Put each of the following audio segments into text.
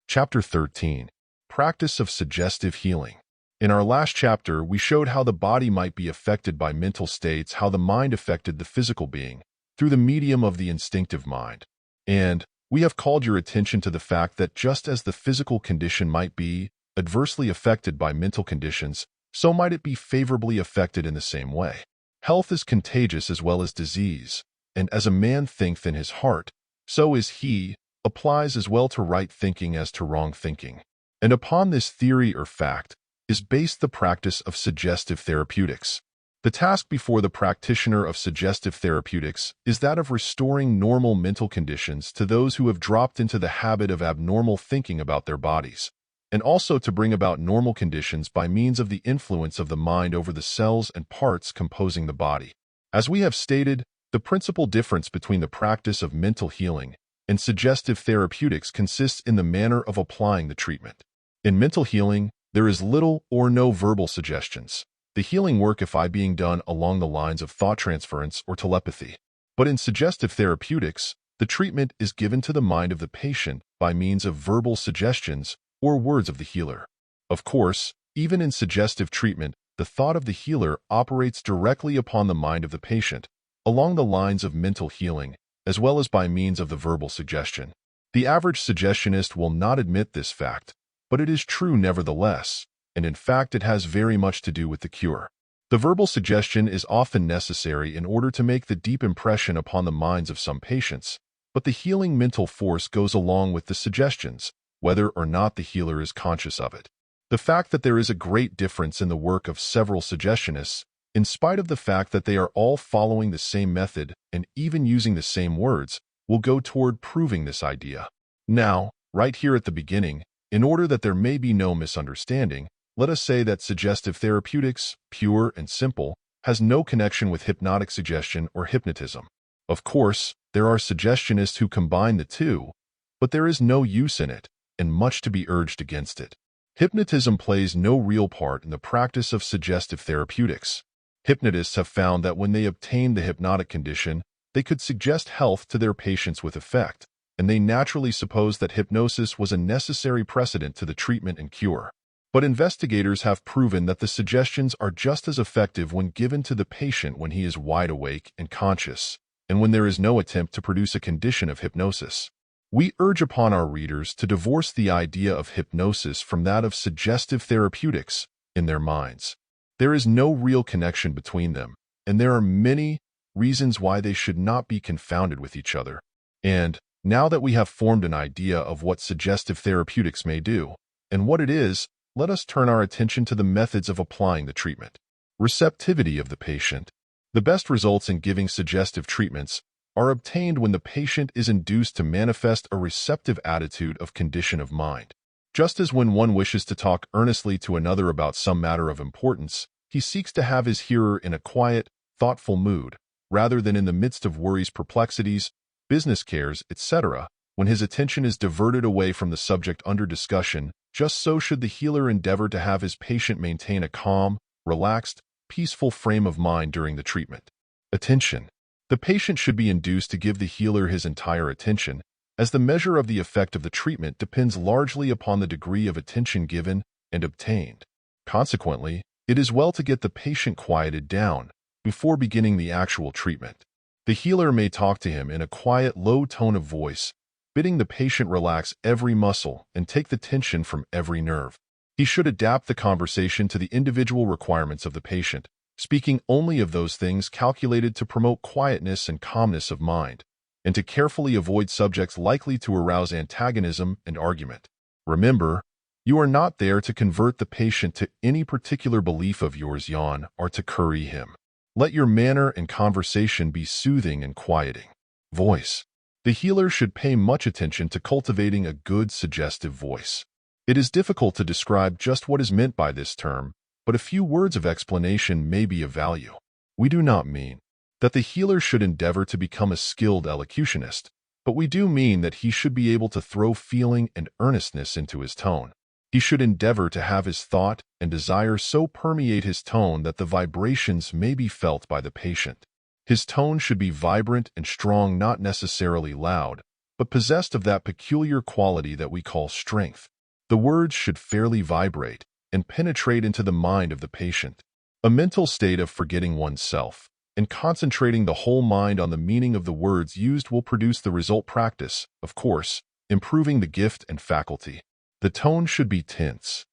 Chapter 13. Practice of Suggestive Healing. In our last chapter, we showed how the body might be affected by mental states, how the mind affected the physical being, through the medium of the instinctive mind. And we have called your attention to the fact that just as the physical condition might be adversely affected by mental conditions, so might it be favorably affected in the same way. Health is contagious as well as disease, and as a man thinketh in his heart, so is he, applies as well to right thinking as to wrong thinking. And upon this theory or fact is based the practice of suggestive therapeutics. The task before the practitioner of suggestive therapeutics is that of restoring normal mental conditions to those who have dropped into the habit of abnormal thinking about their bodies, and also to bring about normal conditions by means of the influence of the mind over the cells and parts composing the body. As we have stated, the principal difference between the practice of mental healing and suggestive therapeutics consists in the manner of applying the treatment. In mental healing, there is little or no verbal suggestions, the healing work being done along the lines of thought transference or telepathy. But in suggestive therapeutics, the treatment is given to the mind of the patient by means of verbal suggestions or words of the healer. Of course, even in suggestive treatment, the thought of the healer operates directly upon the mind of the patient, along the lines of mental healing, as well as by means of the verbal suggestion. The average suggestionist will not admit this fact, but it is true nevertheless, and in fact it has very much to do with the cure. The verbal suggestion is often necessary in order to make the deep impression upon the minds of some patients, but the healing mental force goes along with the suggestions, whether or not the healer is conscious of it. The fact that there is a great difference in the work of several suggestionists, in spite of the fact that they are all following the same method and even using the same words, will go toward proving this idea. Now, right here at the beginning, in order that there may be no misunderstanding, let us say that suggestive therapeutics, pure and simple, has no connection with hypnotic suggestion or hypnotism. Of course, there are suggestionists who combine the two, but there is no use in it, and much to be urged against it. Hypnotism plays no real part in the practice of suggestive therapeutics. Hypnotists have found that when they obtained the hypnotic condition, they could suggest health to their patients with effect, and they naturally supposed that hypnosis was a necessary precedent to the treatment and cure. But investigators have proven that the suggestions are just as effective when given to the patient when he is wide awake and conscious, and when there is no attempt to produce a condition of hypnosis. We urge upon our readers to divorce the idea of hypnosis from that of suggestive therapeutics in their minds. There is no real connection between them, and there are many reasons why they should not be confounded with each other. And now that we have formed an idea of what suggestive therapeutics may do, and what it is, let us turn our attention to the methods of applying the treatment. Receptivity of the patient. The best results in giving suggestive treatments are obtained when the patient is induced to manifest a receptive attitude of condition of mind. Just as when one wishes to talk earnestly to another about some matter of importance, he seeks to have his hearer in a quiet, thoughtful mood, rather than in the midst of worries, perplexities, business cares, etc., when his attention is diverted away from the subject under discussion. Just so should the healer endeavor to have his patient maintain a calm, relaxed, peaceful frame of mind during the treatment. Attention. The patient should be induced to give the healer his entire attention, as the measure of the effect of the treatment depends largely upon the degree of attention given and obtained. Consequently, it is well to get the patient quieted down before beginning the actual treatment. The healer may talk to him in a quiet, low tone of voice, bidding the patient relax every muscle and take the tension from every nerve. He should adapt the conversation to the individual requirements of the patient, speaking only of those things calculated to promote quietness and calmness of mind, and to carefully avoid subjects likely to arouse antagonism and argument. Remember, you are not there to convert the patient to any particular belief of yours, or to curry him. Let your manner and conversation be soothing and quieting. Voice. The healer should pay much attention to cultivating a good suggestive voice. It is difficult to describe just what is meant by this term, but a few words of explanation may be of value. We do not mean that the healer should endeavor to become a skilled elocutionist, but we do mean that he should be able to throw feeling and earnestness into his tone. He should endeavor to have his thought and desire so permeate his tone that the vibrations may be felt by the patient. His tone should be vibrant and strong, not necessarily loud, but possessed of that peculiar quality that we call strength. The words should fairly vibrate and penetrate into the mind of the patient. A mental state of forgetting oneself and concentrating the whole mind on the meaning of the words used will produce the result. Practice, of course, improving the gift and faculty. The tone should be tense.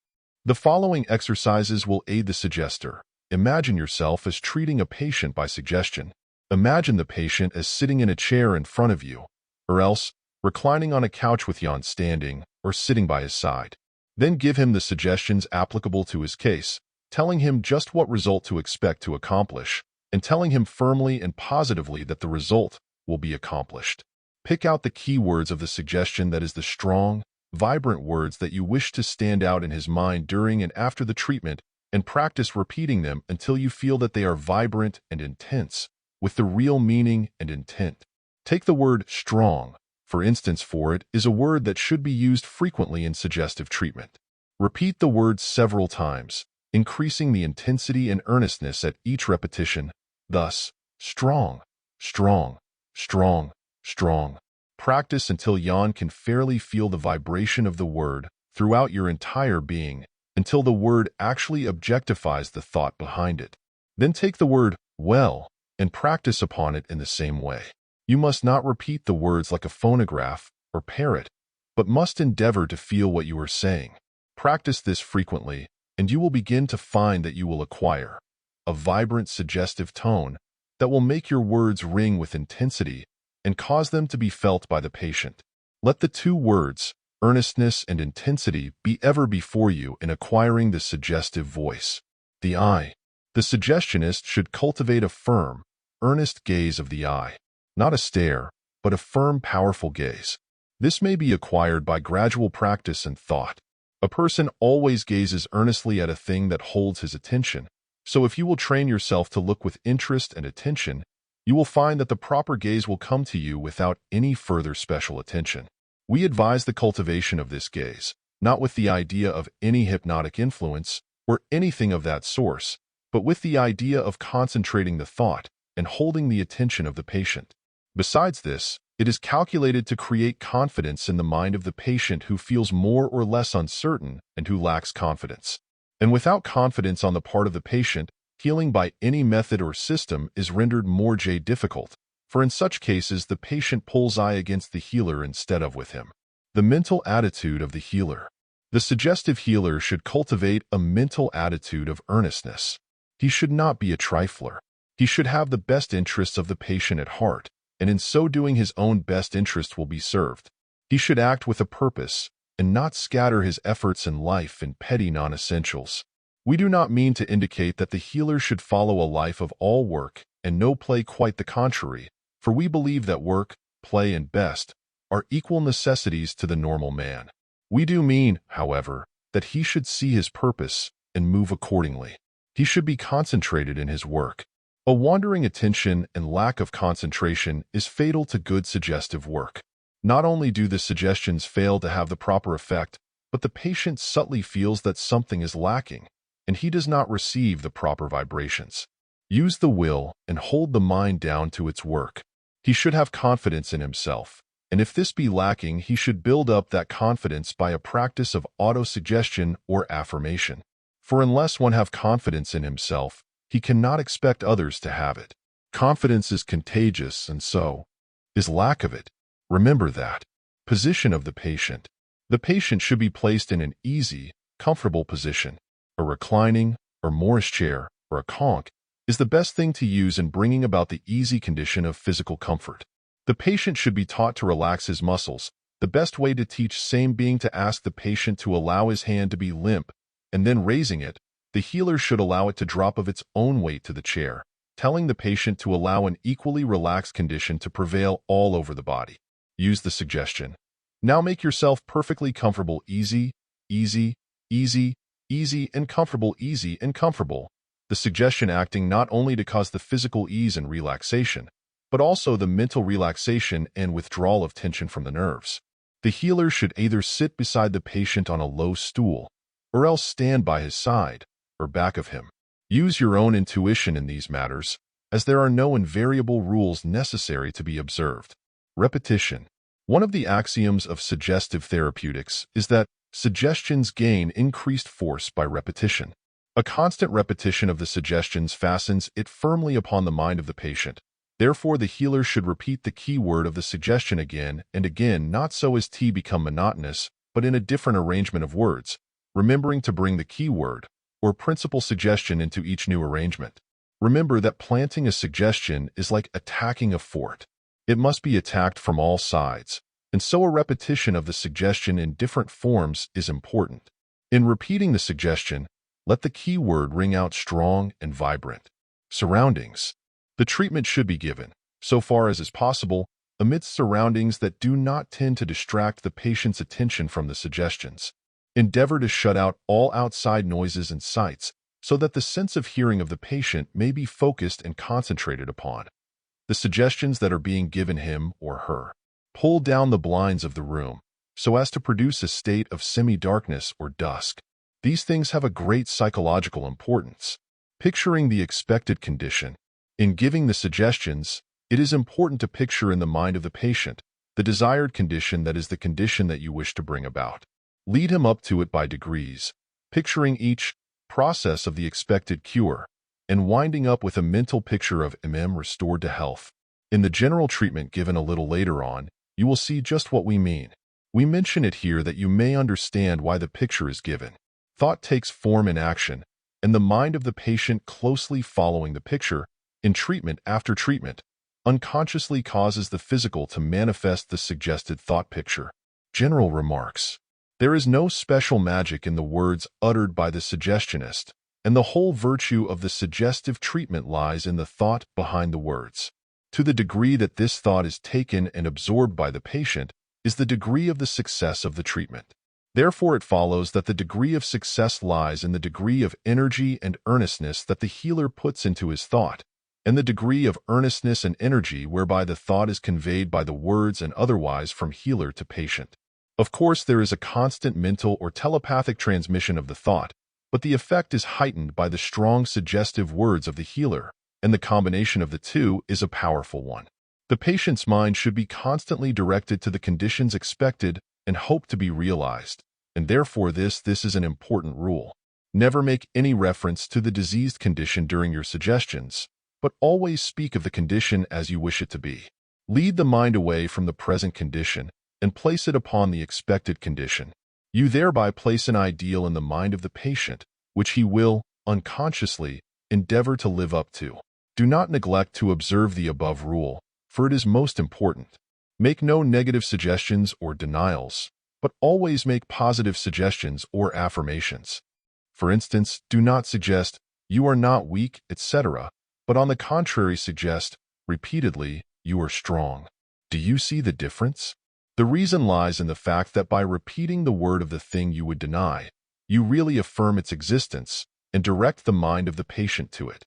The following exercises will aid the suggester. Imagine yourself as treating a patient by suggestion. Imagine the patient as sitting in a chair in front of you, or else reclining on a couch with you standing or sitting by his side. Then give him the suggestions applicable to his case, telling him just what result to expect to accomplish, and telling him firmly and positively that the result will be accomplished. Pick out the key words of the suggestion, that is the strong, vibrant words that you wish to stand out in his mind during and after the treatment, and practice repeating them until you feel that they are vibrant and intense, with the real meaning and intent. Take the word strong, for instance. For it is a word that should be used frequently in suggestive treatment. Repeat the word several times, increasing the intensity and earnestness at each repetition. Thus, strong, strong, strong, strong. Practice until you can fairly feel the vibration of the word throughout your entire being, until the word actually objectifies the thought behind it. Then take the word well and practice upon it in the same way. You must not repeat the words like a phonograph or parrot, but must endeavor to feel what you are saying. Practice this frequently, and you will begin to find that you will acquire a vibrant, suggestive tone that will make your words ring with intensity and cause them to be felt by the patient. Let the two words, earnestness and intensity, be ever before you in acquiring the suggestive voice. The eye. The suggestionist should cultivate a firm, earnest gaze of the eye. Not a stare, but a firm, powerful gaze. This may be acquired by gradual practice and thought. A person always gazes earnestly at a thing that holds his attention, so if you will train yourself to look with interest and attention, you will find that the proper gaze will come to you without any further special attention. We advise the cultivation of this gaze, not with the idea of any hypnotic influence or anything of that sort, but with the idea of concentrating the thought and holding the attention of the patient. Besides this, it is calculated to create confidence in the mind of the patient who feels more or less uncertain and who lacks confidence. And without confidence on the part of the patient, healing by any method or system is rendered more difficult, for in such cases the patient pulls eye against the healer instead of with him. The mental attitude of the healer. The suggestive healer should cultivate a mental attitude of earnestness. He should not be a trifler. He should have the best interests of the patient at heart, and in so doing his own best interests will be served. He should act with a purpose, and not scatter his efforts in life in petty non-essentials. We do not mean to indicate that the healer should follow a life of all work and no play, quite the contrary, for we believe that work, play, and best are equal necessities to the normal man. We do mean, however, that he should see his purpose and move accordingly. He should be concentrated in his work. A wandering attention and lack of concentration is fatal to good suggestive work. Not only do the suggestions fail to have the proper effect, but the patient subtly feels that something is lacking, and he does not receive the proper vibrations. Use the will and hold the mind down to its work. He should have confidence in himself, and if this be lacking, he should build up that confidence by a practice of autosuggestion or affirmation. For unless one have confidence in himself, he cannot expect others to have it. Confidence is contagious, and so is lack of it. Remember that. Position of the patient. The patient should be placed in an easy, comfortable position. A reclining or Morris chair or a conch is the best thing to use in bringing about the easy condition of physical comfort. The patient should be taught to relax his muscles. The best way to teach same being to ask the patient to allow his hand to be limp, and then raising it, the healer should allow it to drop of its own weight to the chair, telling the patient to allow an equally relaxed condition to prevail all over the body. Use the suggestion. Now make yourself perfectly comfortable. Easy, easy, easy, easy, and comfortable. Easy and comfortable. The suggestion acting not only to cause the physical ease and relaxation, but also the mental relaxation and withdrawal of tension from the nerves. The healer should either sit beside the patient on a low stool, or else stand by his side, or back of him. Use your own intuition in these matters, as there are no invariable rules necessary to be observed. Repetition. One of the axioms of suggestive therapeutics is that suggestions gain increased force by repetition. A constant repetition of the suggestions fastens it firmly upon the mind of the patient. Therefore, the healer should repeat the key word of the suggestion again and again, not so as to become monotonous, but in a different arrangement of words, remembering to bring the key word or principal suggestion into each new arrangement. Remember that planting a suggestion is like attacking a fort. It must be attacked from all sides, and so a repetition of the suggestion in different forms is important. In repeating the suggestion, let the key word ring out strong and vibrant. Surroundings. The treatment should be given, so far as is possible, amidst surroundings that do not tend to distract the patient's attention from the suggestions. Endeavor to shut out all outside noises and sights so that the sense of hearing of the patient may be focused and concentrated upon the suggestions that are being given him or her. Pull down the blinds of the room so as to produce a state of semi-darkness or dusk. These things have a great psychological importance. Picturing the expected condition. In giving the suggestions, it is important to picture in the mind of the patient the desired condition that is the condition that you wish to bring about. Lead him up to it by degrees, picturing each process of the expected cure, and winding up with a mental picture of restored to health. In the general treatment given a little later on, you will see just what we mean. We mention it here that you may understand why the picture is given. Thought takes form in action, and the mind of the patient closely following the picture in treatment after treatment unconsciously causes the physical to manifest the suggested thought picture. General remarks. There is no special magic in the words uttered by the suggestionist, and the whole virtue of the suggestive treatment lies in the thought behind the words. To the degree that this thought is taken and absorbed by the patient is the degree of the success of the treatment. Therefore, it follows that the degree of success lies in the degree of energy and earnestness that the healer puts into his thought, and the degree of earnestness and energy whereby the thought is conveyed by the words and otherwise from healer to patient. Of course, there is a constant mental or telepathic transmission of the thought, but the effect is heightened by the strong suggestive words of the healer, and the combination of the two is a powerful one. The patient's mind should be constantly directed to the conditions expected and hoped to be realized, and therefore this is an important rule. Never make any reference to the diseased condition during your suggestions, but always speak of the condition as you wish it to be. Lead the mind away from the present condition and place it upon the expected condition. You thereby place an ideal in the mind of the patient, which he will, unconsciously, endeavor to live up to. Do not neglect to observe the above rule, for it is most important. Make no negative suggestions or denials, but always make positive suggestions or affirmations. For instance, do not suggest, "You are not weak," etc., but on the contrary suggest, repeatedly, "You are strong." Do you see the difference? The reason lies in the fact that by repeating the word of the thing you would deny, you really affirm its existence and direct the mind of the patient to it.